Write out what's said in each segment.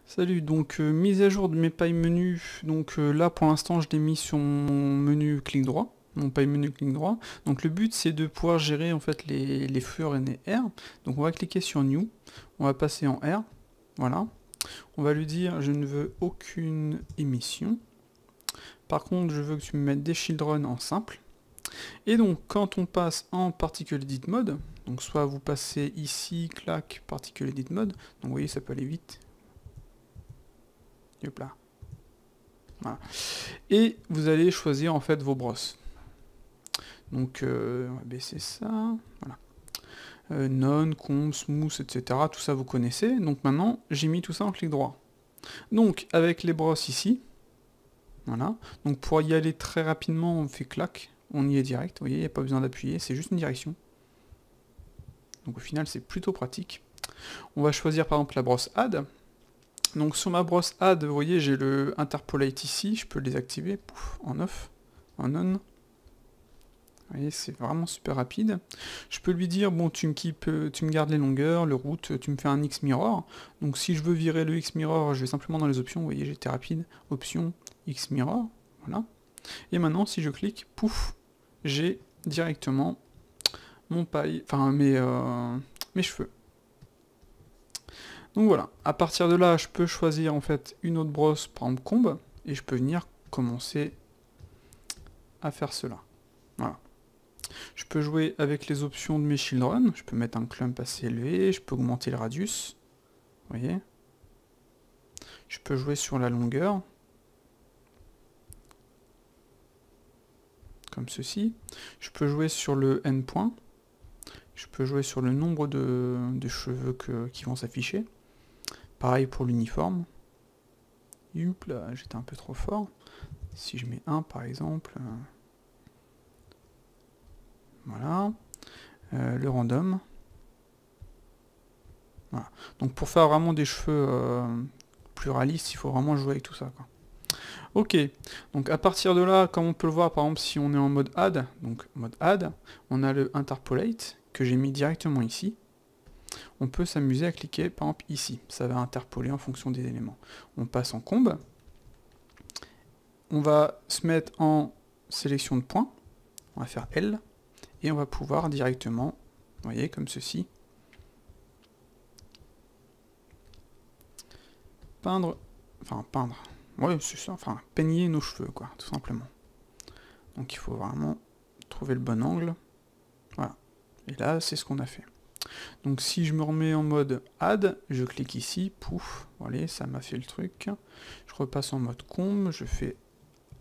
Salut, donc mise à jour de mes pailles menus. Donc là pour l'instant je l'ai mis sur mon menu clic droit, mon paille menu clic droit. Donc le but c'est de pouvoir gérer en fait les flux RNA R. Donc on va cliquer sur New, on va passer en R, voilà. On va lui dire je ne veux aucune émission. Par contre je veux que tu me mettes des children en simple. Et donc quand on passe en particle edit mode, donc soit vous passez ici, clac, particle edit mode, donc vous voyez ça peut aller vite. Hop là. Voilà. Et vous allez choisir en fait vos brosses. Donc on va baisser ça, voilà. Non, comb, smooth, etc. Tout ça vous connaissez. Donc maintenant j'ai mis tout ça en clic droit. Donc avec les brosses ici, voilà. Donc pour y aller très rapidement, on fait clac, on y est direct. Vous voyez, il n'y a pas besoin d'appuyer, c'est juste une direction. Donc au final c'est plutôt pratique. On va choisir par exemple la brosse add. Donc sur ma brosse add, vous voyez, j'ai le interpolate ici, je peux le désactiver, pouf, en off, en on. Vous voyez, c'est vraiment super rapide. Je peux lui dire, bon, tu me gardes les longueurs, le route, tu me fais un X-mirror. Donc si je veux virer le X-mirror, je vais simplement dans les options, vous voyez, j'étais rapide, option, X-mirror, voilà. Et maintenant, si je clique, pouf, j'ai directement mon paille, enfin mes cheveux. Donc voilà, à partir de là, je peux choisir en fait une autre brosse, par exemple comb, et je peux venir commencer à faire cela. Voilà. Je peux jouer avec les options de mes children, je peux mettre un clump assez élevé, je peux augmenter le radius, vous voyez. Je peux jouer sur la longueur, comme ceci. Je peux jouer sur le endpoint, je peux jouer sur le nombre de cheveux qui vont s'afficher. Pareil pour l'uniforme. Là, j'étais un peu trop fort. Si je mets 1 par exemple, voilà. Le random. Voilà. Donc pour faire vraiment des cheveux plus réalistes, il faut vraiment jouer avec tout ça, quoi. Ok, donc à partir de là, comme on peut le voir, par exemple, si on est en mode add, donc mode add, on a le interpolate que j'ai mis directement ici. On peut s'amuser à cliquer, par exemple, ici. Ça va interpoler en fonction des éléments. On passe en comb. On va se mettre en sélection de points. On va faire L. Et on va pouvoir directement, vous voyez, comme ceci, peindre, ouais, c'est ça, enfin, peigner nos cheveux, quoi, tout simplement. Donc il faut vraiment trouver le bon angle. Voilà. Et là, c'est ce qu'on a fait. Donc si je me remets en mode add, je clique ici, pouf, voilà, ça m'a fait le truc. Je repasse en mode comb, je fais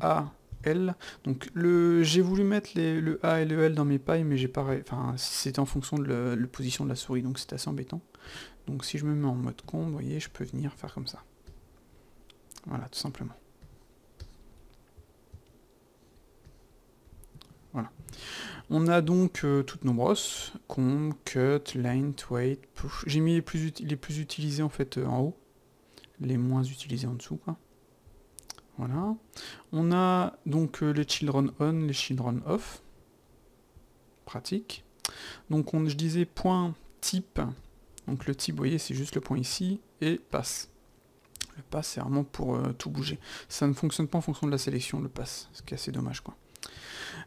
A, L. Donc j'ai voulu mettre le A et le L dans mes pailles, mais j'ai pas, enfin c'était en fonction de la position de la souris, donc c'est assez embêtant. Donc si je me mets en mode comb, vous voyez, je peux venir faire comme ça. Voilà, tout simplement. Voilà. On a donc toutes nos brosses, comb, cut, length, weight, push. J'ai mis les plus utilisés en fait en haut, les moins utilisés en dessous, quoi. Voilà. On a donc les children on, les children off. Pratique. Donc je disais point type. Donc le type, vous voyez, c'est juste le point ici, et passe. Le pass, c'est vraiment pour tout bouger. Ça ne fonctionne pas en fonction de la sélection, le pass, ce qui est assez dommage, quoi.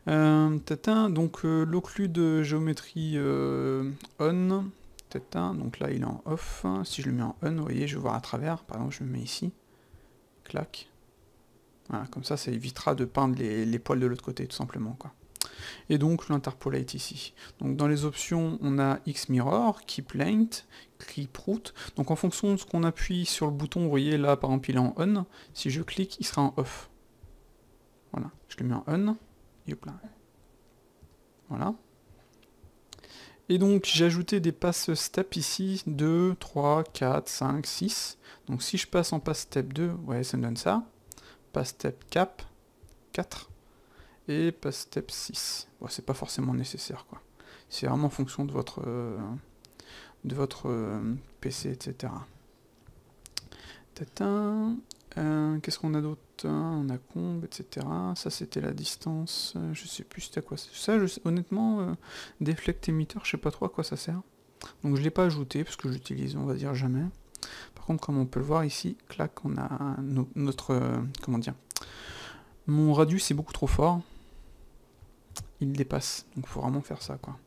Donc l'occlude géométrie on, donc là il est en off. Si je le mets en on, vous voyez, je vais voir à travers. Par exemple, je me mets ici, clac. Voilà, comme ça, ça évitera de peindre les poils de l'autre côté, tout simplement, quoi. Et donc l'interpolate ici. Donc dans les options, on a X-mirror, keep length, keep route. Donc en fonction de ce qu'on appuie sur le bouton, vous voyez là par exemple il est en on, si je clique, il sera en off. Voilà, je le mets en on, et hop là. Voilà. Et donc j'ai ajouté des pass step ici, 2, 3, 4, 5, 6. Donc si je passe en pass step 2, ouais ça me donne ça. Pass step cap, 4. Et pass step 6. Bon, c'est pas forcément nécessaire, quoi. C'est vraiment en fonction de votre PC, etc. Qu'est-ce qu'on a d'autre? On a comb, etc. Ça c'était la distance. Je sais plus c'était à quoi. Ça, honnêtement, deflect emitter, je sais pas trop à quoi ça sert. Donc je l'ai pas ajouté parce que j'utilise, on va dire, jamais. Par contre, comme on peut le voir ici, clac, on a notre... comment dire? Mon radius est beaucoup trop fort. Il dépasse. Donc il faut vraiment faire ça, quoi.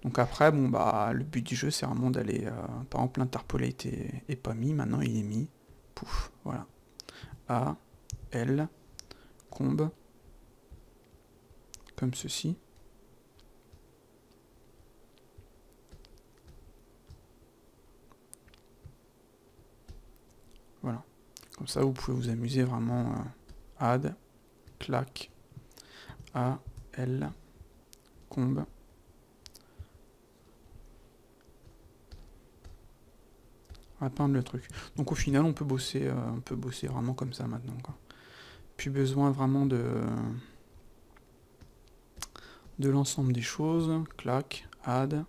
Donc après, bon bah le but du jeu c'est vraiment d'aller... par exemple l'interpolate est pas mis, maintenant il est mis. Pouf, voilà. A, L, combe. Comme ceci. Voilà. Comme ça vous pouvez vous amuser vraiment. Add, clac, A, L, combe. On va peindre le truc. Donc au final on peut bosser vraiment comme ça maintenant, quoi. Plus besoin vraiment de l'ensemble des choses. Clac, add.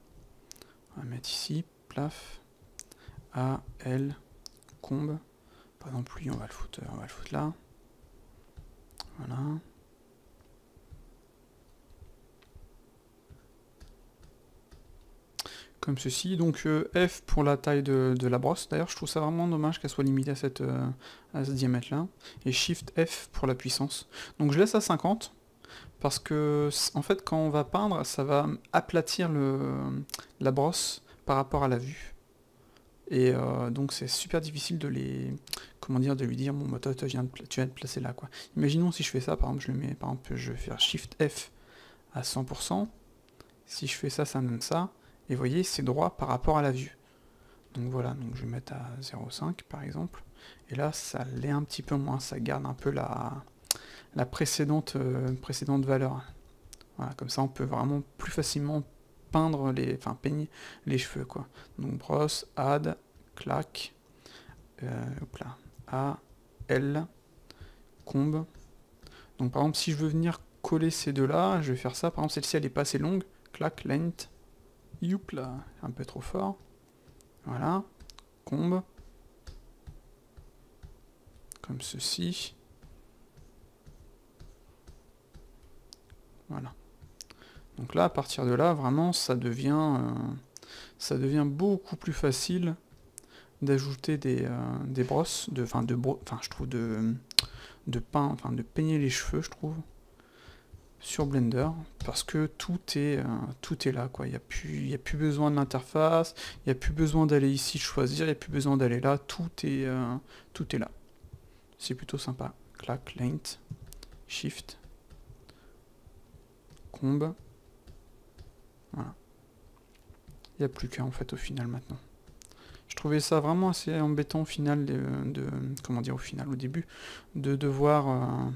On va mettre ici, plaf. A, L, combe. Pas non plus, on va le foutre là. Voilà. Comme ceci. Donc F pour la taille de la brosse. D'ailleurs, je trouve ça vraiment dommage qu'elle soit limitée à ce diamètre-là. Et Shift F pour la puissance. Donc je laisse à 50. Parce que, en fait, quand on va peindre, ça va aplatir la brosse par rapport à la vue. Et donc c'est super difficile de de lui dire, bon bah toi tu viens de te placer là, quoi. Imaginons si je fais ça, par exemple, je vais faire Shift F à 100%. Si je fais ça, ça me donne ça. Et vous voyez, c'est droit par rapport à la vue. Donc voilà, donc je vais mettre à 0,5 par exemple. Et là, ça l'est un petit peu moins, ça garde un peu la précédente valeur. Voilà, comme ça on peut vraiment plus facilement peindre peigner les cheveux, quoi. Donc brosse, add, clac, hop là, A, L, combe. Donc par exemple si je veux venir coller ces deux là, je vais faire ça. Par exemple celle-ci elle est pas assez longue, clac, length, youp là, un peu trop fort. Voilà, combe. Comme ceci. Voilà. Donc là, à partir de là, vraiment, ça devient beaucoup plus facile d'ajouter des brosses, je trouve de peigner les cheveux, je trouve, sur Blender, parce que tout est là, quoi. Il n'y a plus besoin de l'interface, il n'y a plus besoin d'aller ici choisir, il n'y a plus besoin d'aller là, tout est là. C'est plutôt sympa. Clac, length, shift, combe. Voilà. Il n'y a plus qu'à en fait au final maintenant. Je trouvais ça vraiment assez embêtant au final au début, de devoir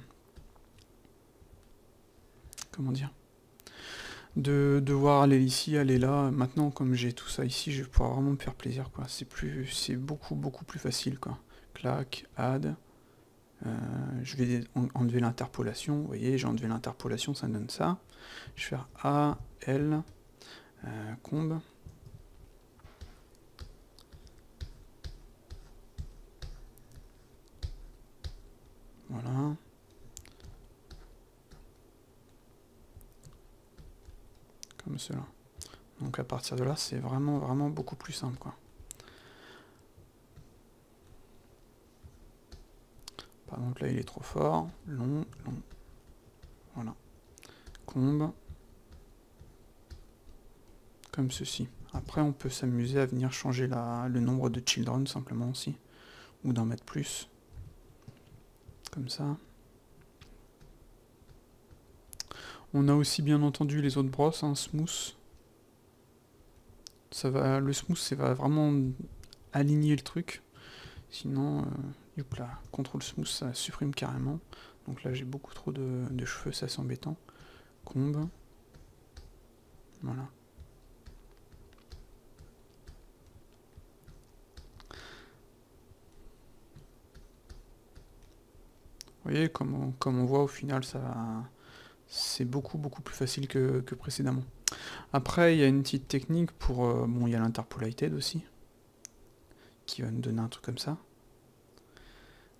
de devoir aller ici, aller là. Maintenant, comme j'ai tout ça ici, je vais pouvoir vraiment me faire plaisir, quoi. C'est beaucoup plus facile, quoi. Clac, add. Je vais enlever l'interpolation. Vous voyez, j'ai enlevé l'interpolation, ça donne ça. Je vais faire A, L, combe. Voilà. Comme cela. Donc à partir de là, c'est vraiment beaucoup plus simple, quoi. Par exemple, là, il est trop fort. Long. Voilà. Combe. Comme ceci. Après, on peut s'amuser à venir changer le nombre de children, simplement aussi. Ou d'en mettre plus. Comme ça. On a aussi, bien entendu, les autres brosses, hein, smooth. Le smooth, ça va vraiment aligner le truc. Sinon, là, CTRL smooth, ça supprime carrément. Donc là, j'ai beaucoup trop de cheveux, ça c'est embêtant. Combe. Voilà. Vous voyez, comme on voit au final, c'est beaucoup plus facile que précédemment. Après, il y a une petite technique pour... il y a l'interpolated aussi, qui va nous donner un truc comme ça.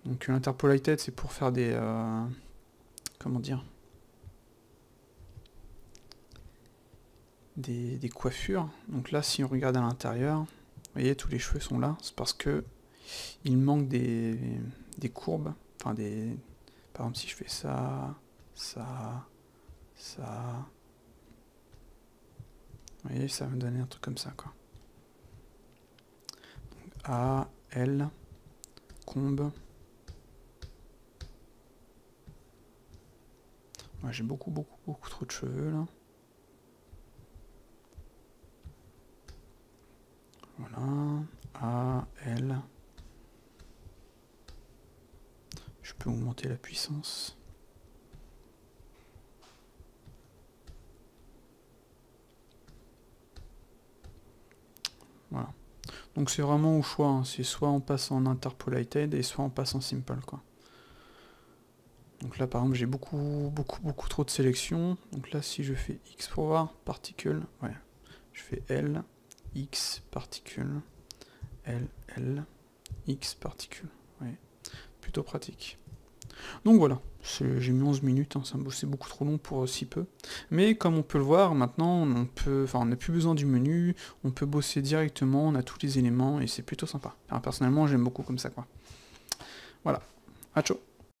Donc l'interpolated, c'est pour faire des... des coiffures. Donc là, si on regarde à l'intérieur, vous voyez, tous les cheveux sont là. C'est parce que il manque des courbes, enfin des... Par exemple, si je fais ça, ça, ça... Vous voyez, ça va me donner un truc comme ça, quoi. Donc, A, L, combe. Ouais, j'ai beaucoup trop de cheveux, là. Voilà. A, L. Je peux augmenter la puissance. Voilà. Donc c'est vraiment au choix, hein. C'est soit on passe en interpolated et soit on passe en simple, quoi. Donc là par exemple j'ai beaucoup trop de sélection. Donc là si je fais X pour voir, particules, ouais. Je fais L, X, particules, L, L, X, particules. Ouais. Plutôt pratique. Donc voilà, j'ai mis 11 minutes, hein, c'est beaucoup trop long pour si peu. Mais comme on peut le voir, maintenant, on n'a plus besoin du menu, on peut bosser directement, on a tous les éléments, et c'est plutôt sympa. Alors, personnellement, j'aime beaucoup comme ça, quoi. Voilà, à ciao.